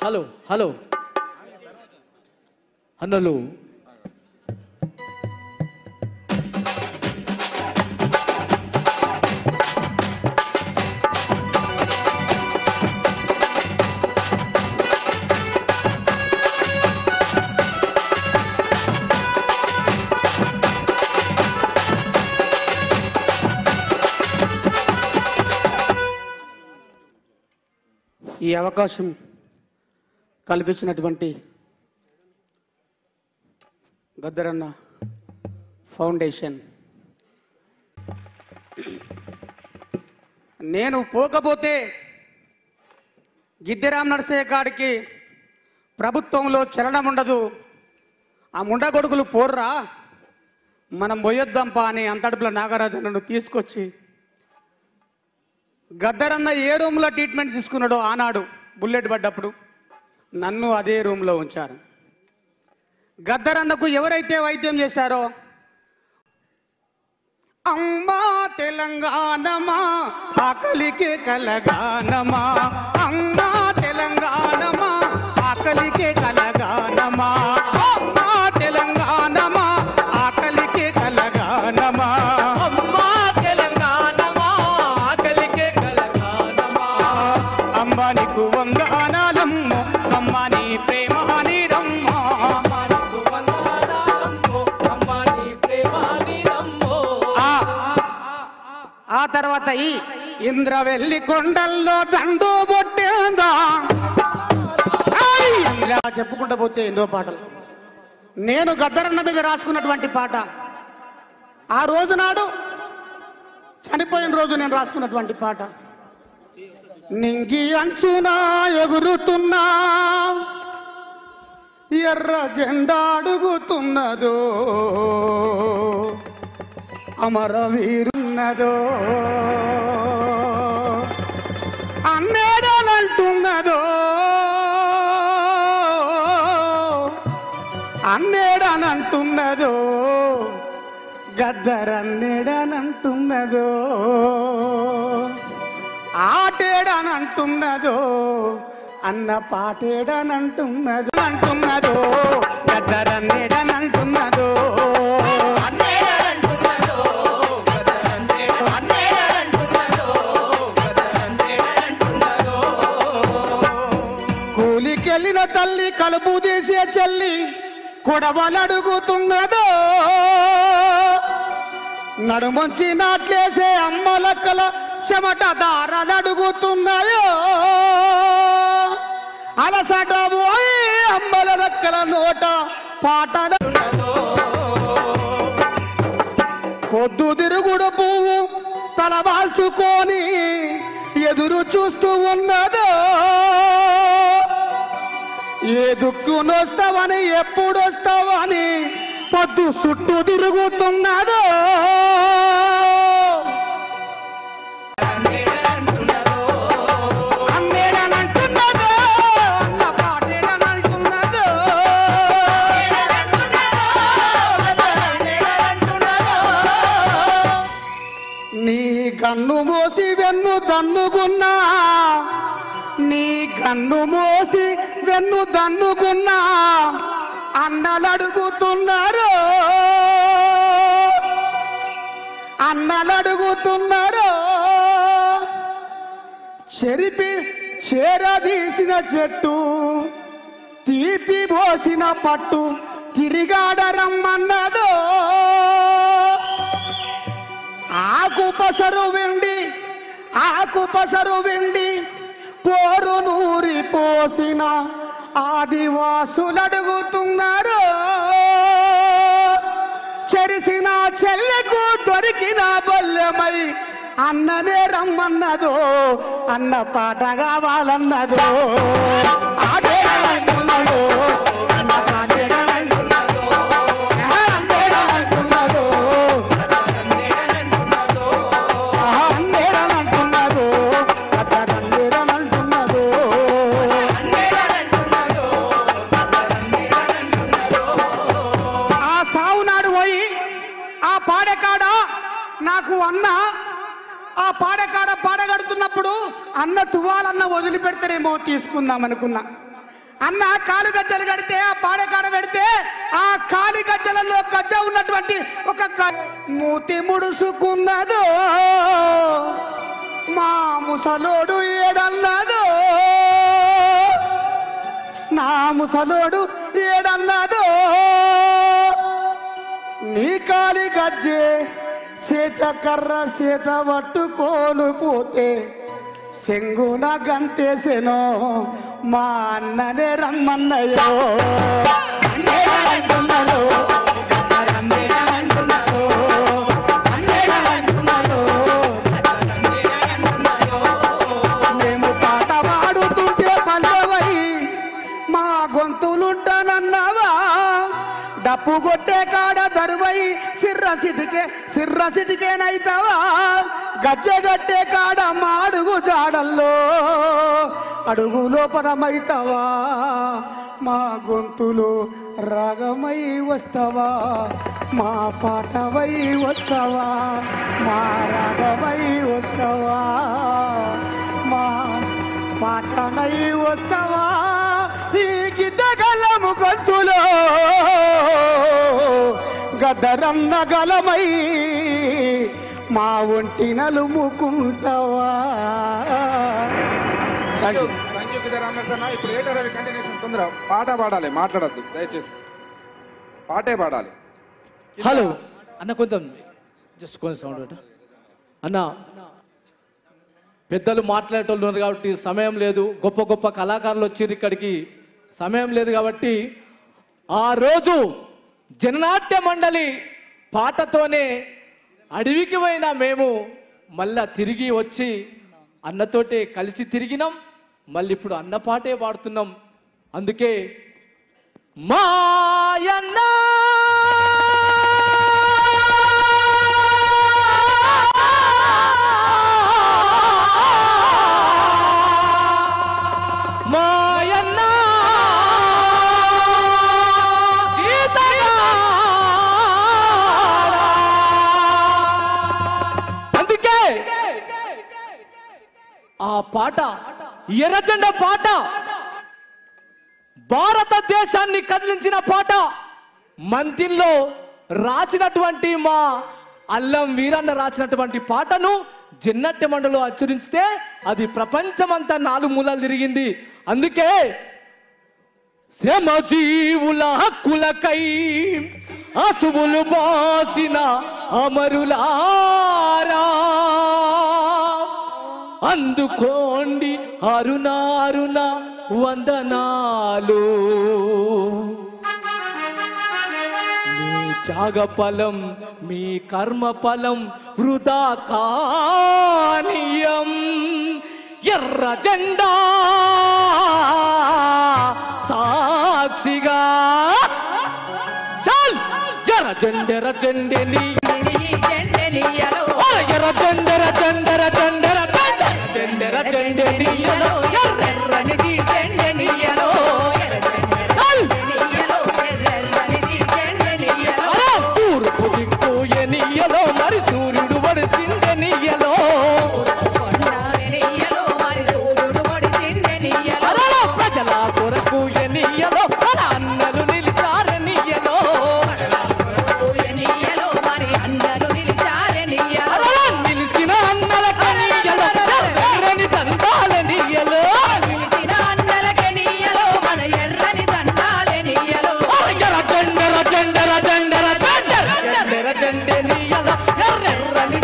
Hello hello అన్నలు ఈ అవకాశం కల్పించినటువంటి గద్దరన్న ఫౌండేషన్, నేను పోకపోతే గిద్దెరాం నరసయ్య గారికి ప్రభుత్వంలో చలనం ఉండదు, ఆ ముండగొడుగులు పోర్రా మనం పోయొద్దాంపా అని అంతటిపుల నాగరాజన్నను తీసుకొచ్చి గద్దరన్న ఏ రూమ్లో ట్రీట్మెంట్ తీసుకున్నాడో ఆనాడు బుల్లెట్ పడ్డప్పుడు నన్ను అదే రూమ్లో ఉంచారు. గద్దరన్నకు ఎవరైతే వైద్యం చేశారో, అమ్మా తెలంగాణమా ఆకలికే కలగానమా, అమ్మా తెలంగాణమా ఆకలికే కలగానమా, అమ్మా తెలంగాణమా ఆకలికే కలగానమా, అమ్మా తెలంగాణమా ఆకలికే కలగానమా, అమ్మా నీకు వందనాలమ్మో అమ్మా నీ ప్రేమ నీరమ్మో, ఆ తర్వాత ఈ ఇంద్రవెల్లి కొండల్లో దండు బొట్టేందా చెప్పుకుంటూ పోతే ఎన్నో పాటలు. నేను గద్దరన్న మీద రాసుకున్నటువంటి పాట, ఆ రోజు నాడు చనిపోయిన రోజు నేను రాసుకున్నటువంటి పాట. నింగి అంచునా ఎగురుతున్నా ఎర్ర జెండా అడుగుతున్నదో, అమరవీరున్నదో అన్నేడనంటున్నదో, అన్నేడనంటున్నదో గద్దరన్నేడనంటున్నదో, ఆటేడనంటున్నదో అన్న పాటేడనంటున్నదో, అంటున్నదో గద్దరన్నేడనంటున్నదో, కూలికెళ్ళిన తల్లి కలుపు తీసే చెల్లి కొడవలడుగుతున్నదో, నడుమంచి నాట్లేసే అమ్మలక్కల చెమట దారలడుగుతున్నాయో, అలసట పోయి అమ్మల నక్కల నోట పాటలున్నదో, పొద్దు తిరుగుడు పువ్వు తలవాల్చుకొని ఎదురు చూస్తూ ఉన్నదో, ఏ దుక్కునొస్తావని ఎప్పుడొస్తావని పొద్దు చుట్టూ తిరుగుతున్నదో, అన్నేడనంటున్నదో అన్న పాటేడనంటున్నదో, నీ కన్ను మోసి వెన్ను దన్నుకున్నా, నీ కన్ను మోసి వెన్ను దన్నుకున్నా అన్నలడుగుతున్నారు, అన్నలడుగుతున్నారు, చెరిపి చేరదీసిన చెట్టు తీపి పోసిన పట్టు తిరిగాడరమ్మన్నదో, ఆకు పసరు వెండి ఆకు పసరు వెండి పోరు నూరి పోసిన ఆదివాసులడుగుతున్నారు, చెరిసిన చెల్లెకు దొరికిన బల్లెమై అన్ననే రమ్మన్నదో, అన్న పాట కావాలన్నదో, ఆటేడనంటున్నదో అన్న పాటేడనంటున్నదో, అన్నేడనంటున్నదో అన్నేడనంటున్నదో అన్నేడనంటున్నదో, ఆ సావునాడు పోయి ఆ పాడెకాడ నాకు అన్న, ఆ పాడెకాడ పాడగడుతున్నప్పుడు అన్న తువాలన్న వదిలిపెడతారేమో తీసుకుందాం అనుకున్నా, అన్న కాలు గజ్జలు కడితే ఆ పాడకాడ పెడితే ఆ కాలి గజ్జలలో గజ్జ ఉన్నటువంటి ఒక మూతి ముడుసుకున్నదో మా ముసలోడు ఏడన్నదో నా ముసలోడు ఏడన్నదో నీ కాలి గజ్జే చేత కర్ర చేత పట్టుకోను పోతే సెంగున గంతేసెనో మా అన్ననే రమ్మన్నయో మేము పాట పాడుతుంటే పల్లవై మా గొంతులుంటానన్నావా డప్పు కొట్టే కాడ దరువై సిర్ర సిటికేనైతావా గజ్జగట్టే కాడ మాడుగు జాడల్లో అడుగులో పదమైతావా మా గొంతులో రాగమై వస్తావా మా పాటవై వస్తావా మా రాగమై వస్తావా మా పాటనై వస్తావా ఈ గిద్దగలము గొంతులో గదరన్న గలమై మా ఒంటి నలుముకుంటావా. ఇప్పుడు ఏటారు కంటిన్యూషన్ తొందర పాట పాడాలి, మాట్లాడద్దు దయచేసి, పాటే పాడాలి. హలో అన్న, కొంచెం జస్ట్ కొంచెం సౌండ్ అన్న. పెద్దలు మాట్లాడేటోళ్ళు ఉన్నారు కాబట్టి సమయం లేదు, గొప్ప గొప్ప కళాకారులు వచ్చారు ఇక్కడికి, సమయం లేదు కాబట్టి ఆ రోజు జననాట్య మండలి పాటతోనే అడవికి పోయినా మేము మళ్ళా తిరిగి వచ్చి అన్నతోటే కలిసి తిరిగినాం. మళ్ళీ ఇప్పుడు అన్న పాటే పాడుతున్నాం. అందుకే మాయన్న ఆ పాట ఎర్రజెండా పాట, భారతదేశాన్ని కదిలించిన పాట, మంతిన్లో రాసినటువంటి మా అల్లం వీరన్న రాసినటువంటి పాటను జన్నట్య మండలిలో అచ్చరిస్తే అది ప్రపంచమంతా 4 మూలలు తిరిగింది. అందుకే శ్రమజీవుల హక్కులకై అసువులు బాసిన అమరులారా అందుకోండి అరుణ వందనాలు. మీ త్యాగఫలం మీ కర్మఫలం వృధా కానీయం. ఎర్ర జెండా సాక్షిగా చల్ ఎర్ర జెండెర జెండెని ఎర్ర జెండెర జెండెర జెండెర జెండెర జెండెనియలో ఎర్రనిది జెండెనియలో తూర్పు దిక్కు ఎనియలో మరి సూర్యుడు వడిసిందెనియలో ప్రజల కొరకు ఎనియలో మన అన్నలు నిలిచారనియలో నిలిచిన అన్నల కనియలో ఎర్రని దండాలనియలో ఎర్ర జెండెర జెండెర జెండెర జెండెర జెండెనియలో ఎర్రని